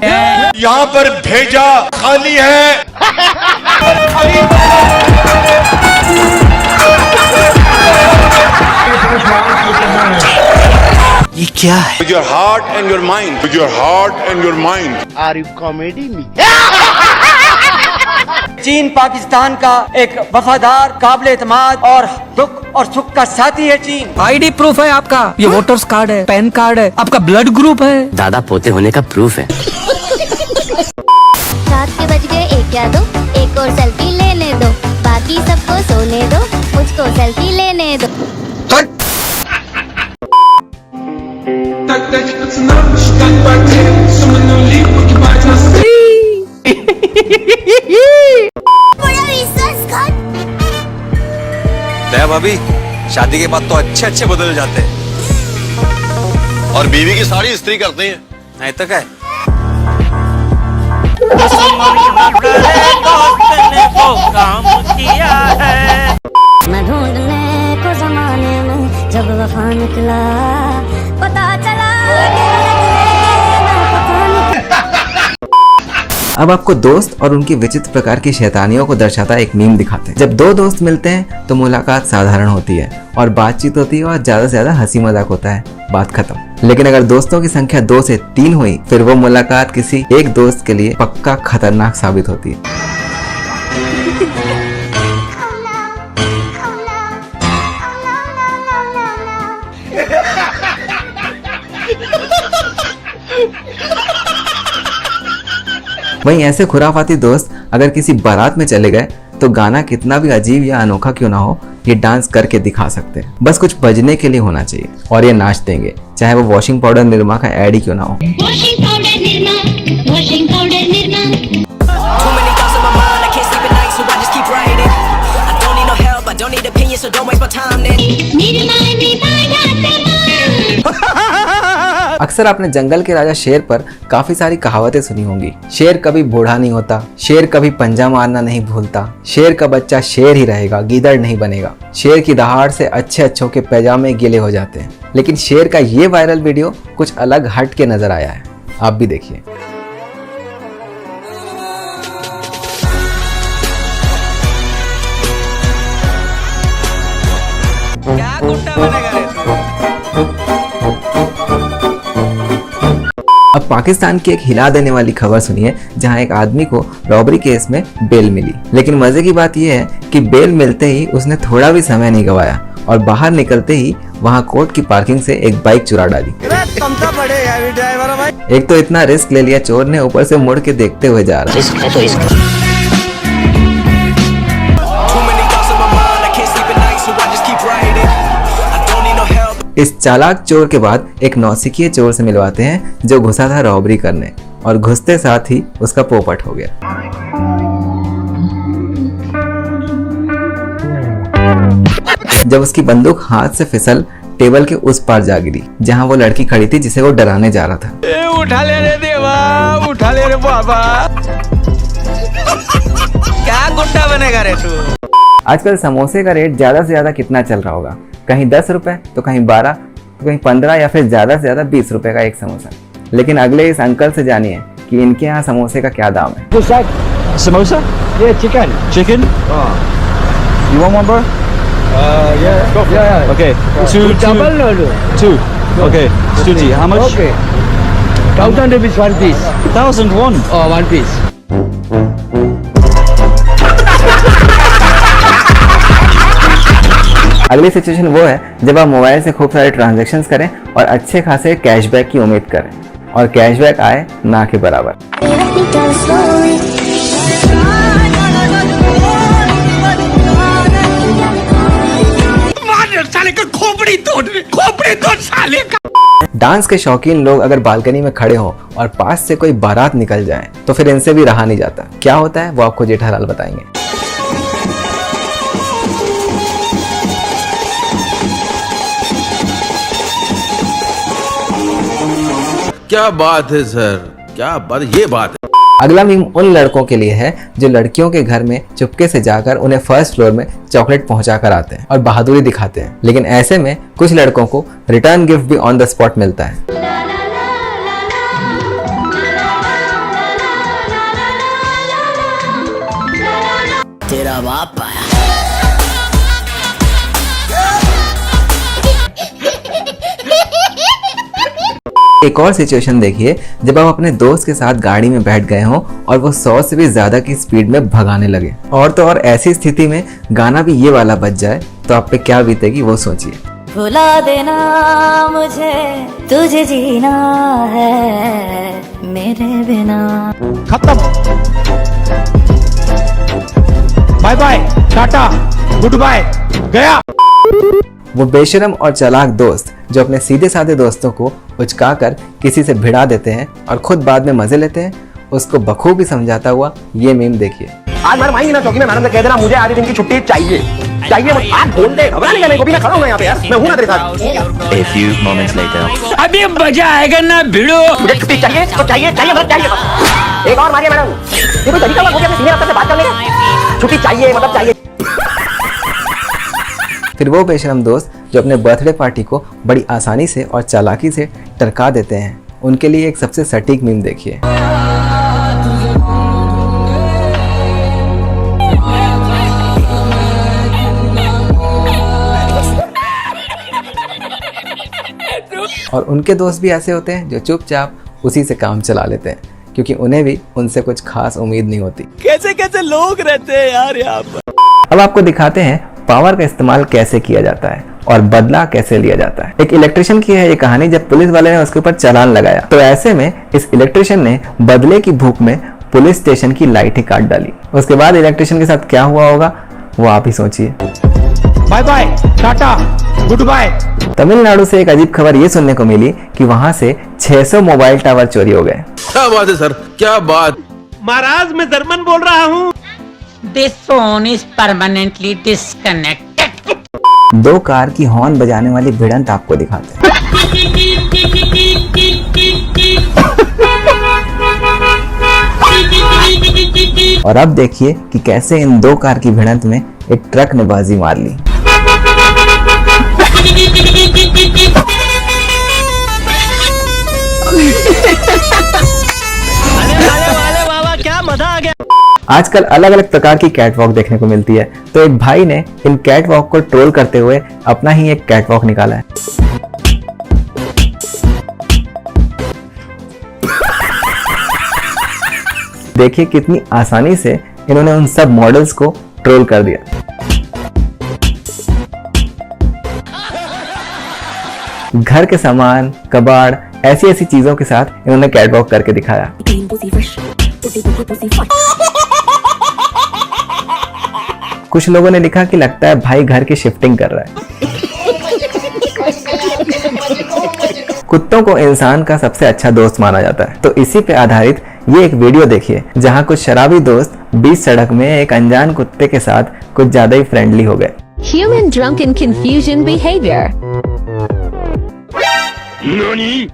यहाँ पर भेजा खाली है। ये क्या है? With your heart and your mind. With your heart and your mind. Are you comedy me? चीन पाकिस्तान का एक वफादार, काबिल एतमाद और दुख और सुख का साथी है चीन। आईडी प्रूफ है आपका, ये वोटर्स कार्ड है, पैन कार्ड है, आपका ब्लड ग्रुप है, दादा पोते होने का प्रूफ है। रात के बज गए 1 या 2, एक और सेल्फी लेने दो, बाकी सबको सोने दो, मुझको सेल्फी लेने दो। भाभी, शादी के बाद तो अच्छे अच्छे बदल जाते हैं और बीवी की सारी इस्त्री करते हैं, नहीं तो क्या। मैं ढूंढने को जमाने में जब वफा निकला, पता चला अब आपको दोस्त और उनकी विचित्र प्रकार की शैतानियों को दर्शाता एक मीम दिखाते हैं। जब दो दोस्त मिलते हैं तो मुलाकात साधारण होती है और बातचीत होती है और ज्यादा से ज्यादा हंसी मजाक होता है, बात खत्म। लेकिन अगर दोस्तों की संख्या 2 से 3 हुई, फिर वो मुलाकात किसी एक दोस्त के लिए पक्का खतरनाक साबित होती है। वहीं ऐसे खुराफाती दोस्त अगर किसी बारात में चले गए तो गाना कितना भी अजीब या अनोखा क्यों ना हो, ये डांस करके दिखा सकते हैं। बस कुछ बजने के लिए होना चाहिए और ये नाच देंगे, चाहे वो वॉशिंग पाउडर निरमा का ऐड ही क्यों ना हो। Washing powder Nirma, washing powder Nirma. अक्सर आपने जंगल के राजा शेर पर काफी सारी कहावतें सुनी होंगी। शेर कभी बूढ़ा नहीं होता, शेर कभी पंजा मारना नहीं भूलता, शेर का बच्चा शेर ही रहेगा, गीदड़ नहीं बनेगा, शेर की दहाड़ से अच्छे अच्छों के पैजामे गीले हो जाते हैं। लेकिन शेर का ये वायरल वीडियो कुछ अलग हट के नजर आया है, आप भी देखिए। क्या गुंडा बनेगा रे तू? अब पाकिस्तान की एक हिला देने वाली खबर सुनिए, जहां एक आदमी को रॉबरी केस में बेल मिली। लेकिन मजे की बात यह है कि बेल मिलते ही उसने थोड़ा भी समय नहीं गवाया और बाहर निकलते ही वहां कोर्ट की पार्किंग से एक बाइक चुरा डाली। एक तो इतना रिस्क ले लिया चोर ने, ऊपर से मुड़ के देखते हुए जा रहा है। इस चालाक चोर के बाद एक नौसिखिए चोर से मिलवाते हैं जो घुसा था रॉबरी करने, और घुसते साथ ही उसका पोपट हो गया। जब उसकी बंदूक हाथ से फिसल टेबल के उस पार जा गिरी जहां वो लड़की खड़ी थी जिसे वो डराने जा रहा था। उठा ले रे देवा, उठा ले रे बाबा। क्या गुंडा बनेगा रे तू? आजकल समोसे का रेट ज्यादा से ज्यादा कितना चल रहा होगा? कहीं 10 रुपए तो कहीं 12 तो कहीं 15 या फिर ज्यादा से ज्यादा 20 रुपए का एक समोसा। लेकिन अगले इस अंकल से जानिए कि इनके यहाँ समोसे का क्या दाम है। Samosa? Yeah, chicken. Chicken? You want one, bro? Yeah. Okay. Double or no? 2. Okay. Stuti, how much? Okay. 1,000 rupees one piece. 1,001. Oh, one piece. अगली सिचुएशन वो है जब आप मोबाइल से खूब सारे ट्रांजैक्शंस करें और अच्छे खासे कैशबैक की उम्मीद करें और कैशबैक आए ना के बराबर। डांस के शौकीन लोग अगर बालकनी में खड़े हों और पास से कोई बारात निकल जाए तो फिर इनसे भी रहा नहीं जाता। क्या होता है वो आपको जेठालाल बताएंगे। क्या बात है सर, क्या बात, ये बात है। अगला मीम उन लड़कों के लिए है जो लड़कियों के घर में चुपके से जाकर उन्हें फर्स्ट फ्लोर में चॉकलेट पहुंचा कर आते हैं और बहादुरी दिखाते हैं। लेकिन ऐसे में कुछ लड़कों को रिटर्न गिफ्ट भी ऑन द स्पॉट मिलता है। जवाब पाया। एक और सिचुएशन देखिए जब आप अपने दोस्त के साथ गाड़ी में बैठ गए हों और वो 100 से भी ज्यादा की स्पीड में भगाने लगे। और तो और ऐसी स्थिति में गाना भी ये वाला बज जाए तो आप पे क्या बीतेगी वो सोचिए। भुला देना मुझे, तुझे जीना है मेरे बिना। खत्म। Bye bye, tata, good bye, गया। वो बेशरम और चालाक दोस्त जो अपने सीधे साधे दोस्तों को उचकाकर किसी से भिड़ा देते हैं और खुद बाद में मजे लेते हैं, उसको बखूबी समझाता हुआ ये मीम देखिए। आज मैडम आएंगी ना चौकी में, मैडम से कह देना मुझे आधे दिन की छुट्टी चाहिए मत। आज बोल दे, घबराने का नहीं, गोभी मैं खड़ा हूं यहाँ पे यार, मैं हूं ना तेरे साथ। A few moments later. अभी मजा आएगा ना भिड़ो। मुझे छुट्टी चाहिए तो चाहिए मतलब चाहिए। एक और मारिए मैडम, ये कोई तरीका हो गया अपने सीनियर अफसर से बात करने का? छुट्टी चाहिए मतलब चाहिए। फिर वो बेशरम दोस्त जो अपने बर्थडे पार्टी को बड़ी आसानी से और चालाकी से टरका देते हैं, उनके लिए एक सबसे सटीक मीम देखिए। और उनके दोस्त भी ऐसे होते हैं जो चुपचाप उसी से काम चला लेते हैं क्योंकि उन्हें भी उनसे कुछ खास उम्मीद नहीं होती। कैसे कैसे लोग रहते हैं यार यहाँ पर। अब आपको दिखाते हैं पावर का इस्तेमाल कैसे किया जाता है और बदला कैसे लिया जाता है। एक इलेक्ट्रिशियन की है ये कहानी जब पुलिस वाले ने उसके ऊपर चालान लगाया तो ऐसे में इस इलेक्ट्रिशियन ने बदले की भूख में पुलिस स्टेशन की लाइट ही काट डाली। उसके बाद इलेक्ट्रिशियन के साथ क्या हुआ होगा वो आप ही सोचिए। Bye bye, tata, good bye. Tamil Nadu से एक अजीब खबर ये सुनने को मिली कि वहां से 600 मोबाइल टावर चोरी हो गए। क्या बात है सर, क्या बात। महाराज मैं जर्मन बोल रहा हूँ। This phone is permanently disconnected. 2 car की हॉर्न बजाने वाली भिड़ंत आपको दिखाते हैं। और अब देखिए कि कैसे इन 2 कार की भिड़ंत में एक ट्रक ने बाजी मार ली। क्या मजा आ गया। आजकल अलग अलग प्रकार की कैटवॉक देखने को मिलती है तो एक भाई ने इन कैटवॉक को ट्रोल करते हुए अपना ही एक कैटवॉक निकाला है। देखिए कितनी आसानी से इन्होंने उन सब मॉडल्स को ट्रोल कर दिया। घर के सामान, कबाड़, ऐसी ऐसी चीजों के साथ इन्होंने कैटवॉक करके दिखाया। कुछ लोगों ने लिखा कि लगता है भाई घर की शिफ्टिंग कर रहा है। कुत्तों को इंसान का सबसे अच्छा दोस्त माना जाता है तो इसी पे आधारित ये एक वीडियो देखिए जहां कुछ शराबी दोस्त बीच सड़क में एक अनजान कुत्ते के साथ कुछ ज्यादा ही फ्रेंडली हो गए। Human drunken confusion behavior. ये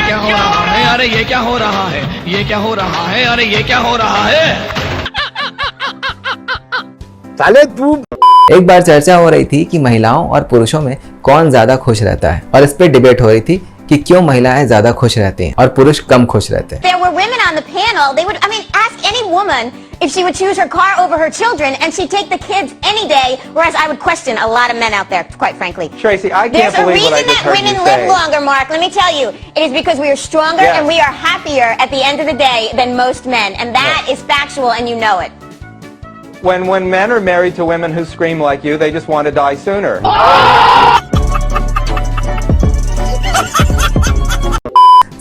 क्या हो रहा है? अरे ये क्या हो रहा है? ये क्या हो रहा है? अरे ये क्या हो रहा है? साले तू। एक बार चर्चा हो रही थी कि महिलाओं और पुरुषों में कौन ज्यादा खुश रहता है और इस पे डिबेट हो रही थी कि क्यों महिलाएं ज्यादा खुश रहती हैं और पुरुष कम खुश रहते हैं। There were women on the panel. They would, I mean, ask any woman if she would choose her car over her children, and she'd take the kids any day. Whereas I would question a lot of men out there, quite frankly. Tracy, I can't There's a believe what I reason just that heard women you live say. longer, Mark. Let me tell you, it is because we are stronger Yes. and we are happier at the end of the day than most men, and that is factual, and you know it. When men are married to women who scream like you, they just want to die sooner.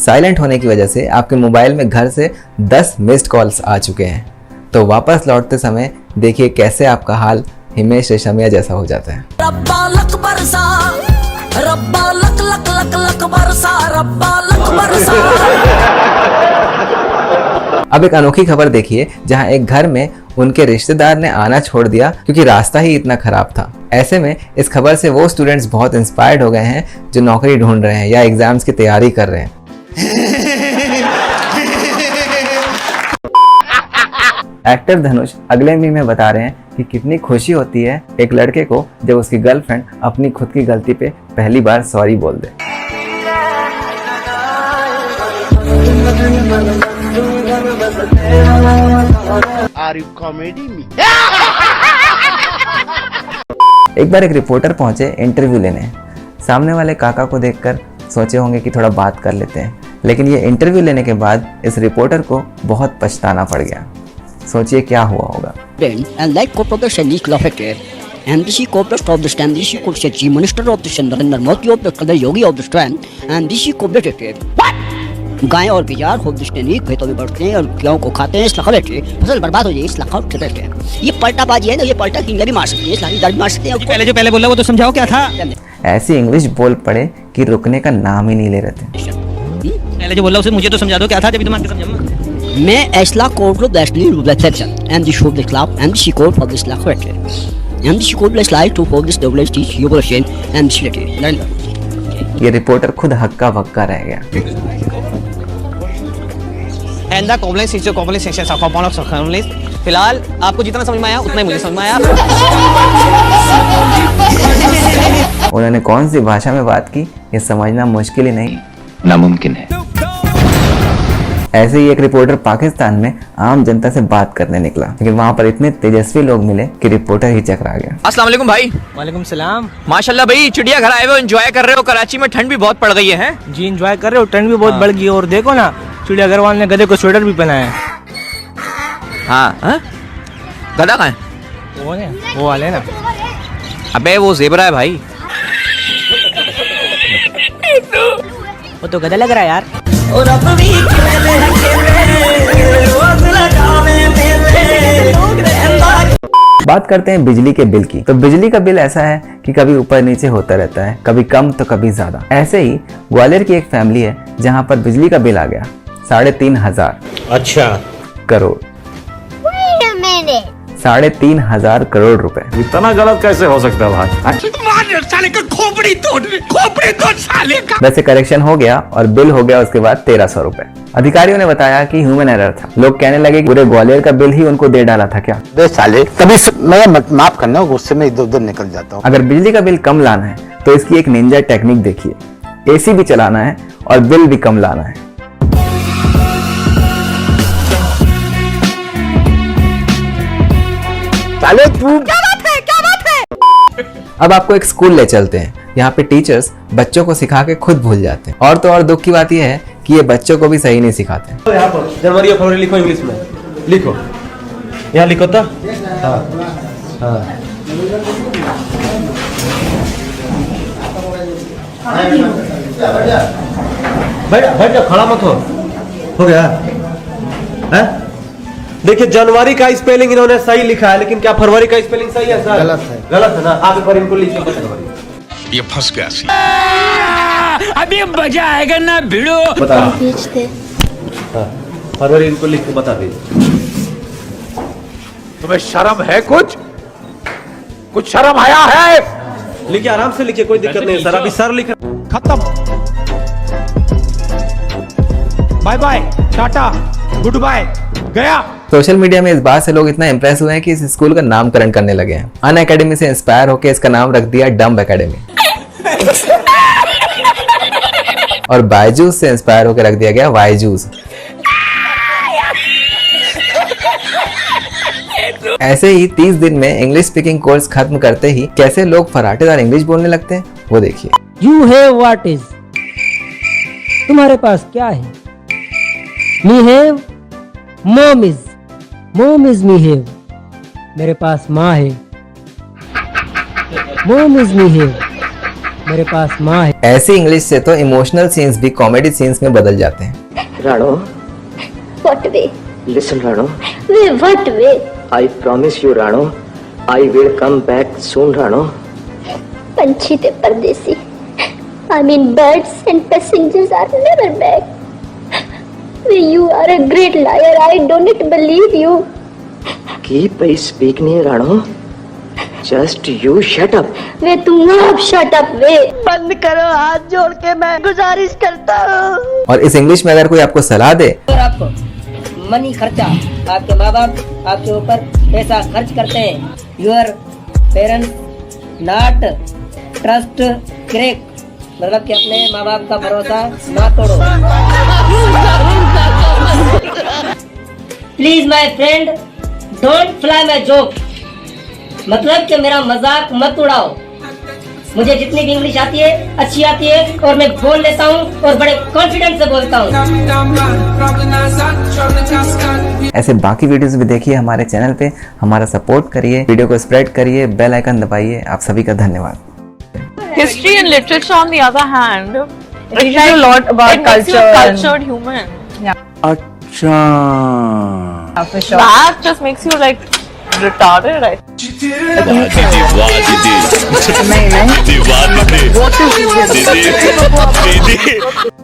Silent होने की वजह से आपके mobile में घर से 10 missed calls आ चुके हैं तो वापस लौटते समय देखिए कैसे आपका हाल हिमेश रेशमिया जैसा हो जाता है। रब्बा लक बरसा, रब्बा लक लक लक लक बरसा, रब्बा लक बरसा। अब एक अनोखी खबर देखिए जहां एक घर में उनके रिश्तेदार ने आना छोड़ दिया क्योंकि रास्ता ही इतना खराब था। ऐसे में इस खबर से वो स्टूडेंट्स बहुत इंस्पायर्ड हो गए हैं जो नौकरी ढूंढ रहे हैं या एग्जाम्स की तैयारी कर रहे हैं। एक्टर धनुष अगले मीम में बता रहे हैं कि कितनी खुशी होती है एक लड़के को जब उसकी गर्लफ्रेंड अपनी खुद की गलती पे पहली बार सॉरी बोल दे। Are you comedy me? एक बार एक रिपोर्टर पहुंचे इंटरव्यू लेने। सामने वाले काका को देखकर सोचे होंगे कि थोड़ा बात कर लेते हैं, लेकिन ये इंटरव्यू लेने के बाद इस रिपोर्टर को बहुत पछताना पड़ गया। सोचिए क्या हुआ होगा। And like corporate Chinese lawmaker, MDC corporate of the stand, DC corporate chief minister of the Narendra Modi of the Kadir Yogi of the stand, and DC corporate गाय और बिजार खूब दुश्मनी खेतों में बढ़ते हैं और गेहूं को खाते हैं, इसलिए बेटे फसल बर्बाद हो जाए, इसलिए खाओ ठेठे हैं। ये पलटाबाजी है ना, ये पलटा किंग भी मार सकती है, इसलिए दर्द मार सकते हैं। पहले जो पहले बोला वो तो समझाओ क्या था। ऐसी इंग्लिश बोल पड़े कि रुकने का नाम ही नहीं ले रहे थे। पहले जो बोला उसे मुझे तो समझा दो क्या था, जब दिमाग से समझाऊंगा। मैं ऐसला code low basically reflection and the show the club and the code for this lack wait and the code less light to for this double T यूबलेशन एंड सिलेक्ट। ये रिपोर्टर खुद हक्का बक्का रह गया। And the complex section of complex फिलहाल आपको जितना समझ में आया उतना ही मुझे समझ में आया। उन्होंने कौन सी भाषा में बात की ये समझना मुश्किल ही नहीं, नामुमकिन है। ऐसे ही एक रिपोर्टर पाकिस्तान में आम जनता से बात करने निकला, लेकिन वहाँ पर इतने तेजस्वी लोग मिले कि रिपोर्टर ही चकरा गया। अस्सलाम वालेकुम भाई। वालेकुम सलाम। माशाल्लाह भाई, चिड़िया घर आए हो, एंजॉय कर रहे हो। कराची में ठंड भी बहुत पड़ गई है। जी एंजॉय कर रहे हो, ठंड भी बहुत बढ़ गई है। और देखो ना, चिड़ियाघर वाले ने गधे को स्वेटर भी पहनाया है। हाँ, गधा कहाँ है? वो वाले ना। अबे वो ज़ेबरा है भाई। वो तो गधा लग रहा है यार। बात करते हैं बिजली के बिल की। तो बिजली का बिल ऐसा है कि कभी ऊपर नीचे होता रहता है, कभी कम तो कभी ज्यादा। ऐसे ही ग्वालियर की एक फैमिली है जहां पर बिजली का बिल आ गया 3,500 अच्छा करोड़। 3,500 करोड़ रुपए। इतना गलत कैसे हो सकता है भाई? साले का खोपड़ी तोड़ साले का। वैसे करेक्शन हो गया और बिल हो गया उसके बाद 1,300 रुपए। अधिकारियों ने बताया कि ह्यूमन एरर था। लोग कहने लगे कि पूरे ग्वालियर का बिल ही उनको दे डाला था क्या। बे साले, कभी मैं माफ करना, गुस्से में इधर उधर निकल जाता हूँ। अगर बिजली का बिल कम लाना है तो इसकी एक निंजा टेक्निक देखिए। एसी भी चलाना है और बिल भी कम लाना है। साले तू अब आपको एक स्कूल ले चलते हैं। यहाँ पे टीचर्स बच्चों को सिखा के खुद भूल जाते हैं। और तो और दुख की बात यह है कि ये बच्चों को भी सही नहीं सिखाते। यहाँ पर जनवरी और फरवरी लिखो, इंग्लिश में लिखो। यहाँ लिखो तो हाँ हाँ। बैठ जा, खड़ा मत हो गया है? देखिए जनवरी का स्पेलिंग इन्होंने सही लिखा है, लेकिन क्या फरवरी का स्पेलिंग सही है सर? गलत है ना। आप एक बार इनको लिखिए जनवरी। ये फंस गया सी। अभी मजा आएगा ना भिड़ो। बता हाँ, फरवरी इनको लिख के बता दीजिए। तुम्हें शर्म है? कुछ शर्म आया है? लिखिए, आराम से लिखिए, कोई दिक्कत नहीं है सर। अभी सर लिख। खत्म। Bye bye, tata, good bye, गया। सोशल मीडिया में इस बात से लोग इतना इंप्रेस हुए हैं कि इस स्कूल का नामकरण करने लगे हैं। अन अकेडमी से इंस्पायर होकर इसका नाम रख दिया डम्ब अकेडमी। और बायजूस से इंस्पायर होकर रख दिया गया वाईजूस। ऐसे ही 30 दिन में इंग्लिश स्पीकिंग कोर्स खत्म करते ही कैसे लोग फराटेदार इंग्लिश बोलने लगते हैं वो देखिए। यू हैव व्हाट इज, तुम्हारे पास क्या है? Me have, mom is me have, मेरे पास माँ है। मॉम इज मी हैव, मेरे पास माँ है। ऐसी इंग्लिश से तो इमोशनल सीन्स भी कॉमेडी सीन्स में बदल जाते हैं। Rano, What way? listen Rano, What way? I promise you Rano, I will come back soon Rano. पंछी थे परदेसी। I mean birds and passengers are never back. You are a great liar. I don't believe you. Keep speaking Rano. Just you shut up. वे तुम आप shut up वे। बंद करो, हाथ जोड़ के मैं गुजारिश करता हूँ। और इस इंग्लिश में अगर कोई आपको सलाह दे, आपको मनी खर्चा, आपके माँ बाप आपके ऊपर पैसा खर्च करते हैं। Your parents not trust crack, मतलब कि अपने माँ बाप का भरोसा ना तोड़ो। Please my friend don't fly my joke, मतलब कि मेरा मजाक मत उड़ाओ। मुझे जितनी भी इंग्लिश आती है अच्छी आती है और मैं बोल लेता हूँ और बड़े कॉन्फिडेंस से बोलता हूँ। ऐसे बाकी वीडियोस भी देखिए हमारे चैनल पे, हमारा सपोर्ट करिए, वीडियो को स्प्रेड करिए, बेल आइकन दबाइए। आप सभी का धन्यवाद। History and literature, on the other hand, it teaches you a lot about culture. A cultured human. Yeah. अच्छा For sure. That just makes you like retarded, right? दीदी